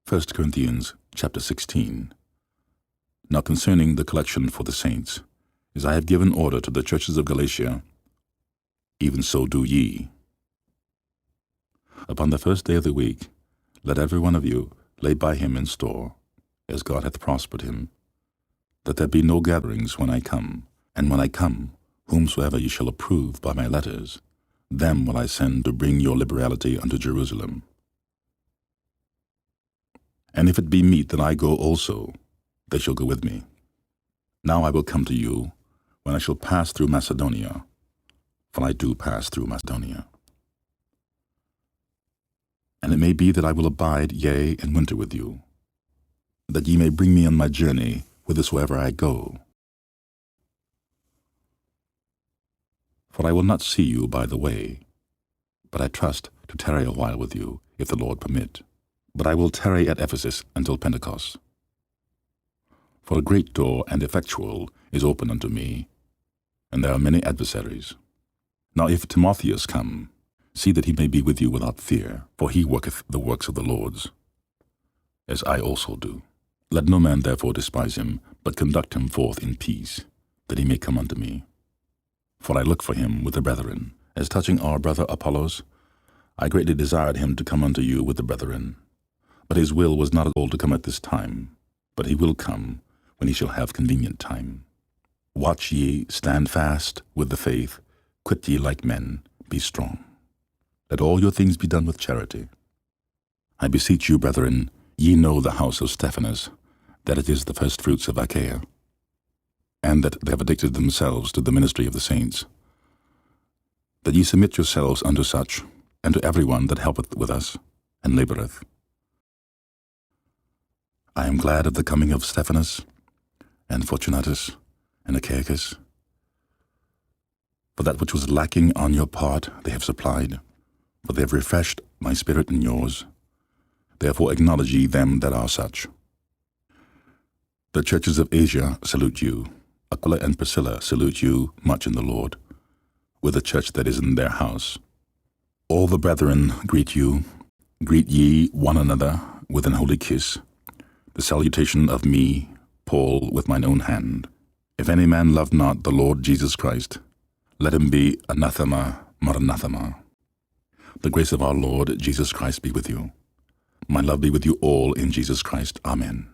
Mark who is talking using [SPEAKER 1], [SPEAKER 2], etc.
[SPEAKER 1] 1 Corinthians chapter 16. Now concerning the collection for the saints, as I have given order to the churches of Galatia, even so do ye. Upon the first day of the week, let every one of you lay by him in store, as God hath prospered him, that there be no gatherings when I come. And when I come, whomsoever ye shall approve by my letters, them will I send to bring your liberality unto Jerusalem. And if it be meet that I go also, they shall go with me. Now I will come to you when I shall pass through Macedonia, for I do pass through Macedonia. And it may be that I will abide, yea, and winter with you, that ye may bring me on my journey whithersoever I go. For I will not see you by the way, but I trust to tarry a while with you, if the Lord permit. But I will tarry at Ephesus until Pentecost. For a great door and effectual is open unto me, and there are many adversaries. Now if Timotheus come, see that he may be with you without fear, for he worketh the works of the Lord's, as I also do. Let no man therefore despise him, but conduct him forth in peace, that he may come unto me. For I look for him with the brethren. As touching our brother Apollos, I greatly desired him to come unto you with the brethren. But his will was not at all to come at this time, but he will come when he shall have convenient time. Watch ye, stand fast with the faith, quit ye like men, be strong. Let all your things be done with charity. I beseech you, brethren, ye know the house of Stephanas, that it is the firstfruits of Achaia, and that they have addicted themselves to the ministry of the saints, that ye submit yourselves unto such, and to every one that helpeth with us, and laboureth. I am glad of the coming of Stephanas, and Fortunatus, and Achaicus. For that which was lacking on your part they have supplied, for they have refreshed my spirit and yours. Therefore acknowledge ye them that are such. The churches of Asia salute you. Aquila and Priscilla salute you much in the Lord, with the church that is in their house. All the brethren greet you. Greet ye one another with an holy kiss. The salutation of me, Paul, with mine own hand. If any man love not the Lord Jesus Christ, let him be anathema, maranatha. The grace of our Lord Jesus Christ be with you. My love be with you all in Jesus Christ. Amen.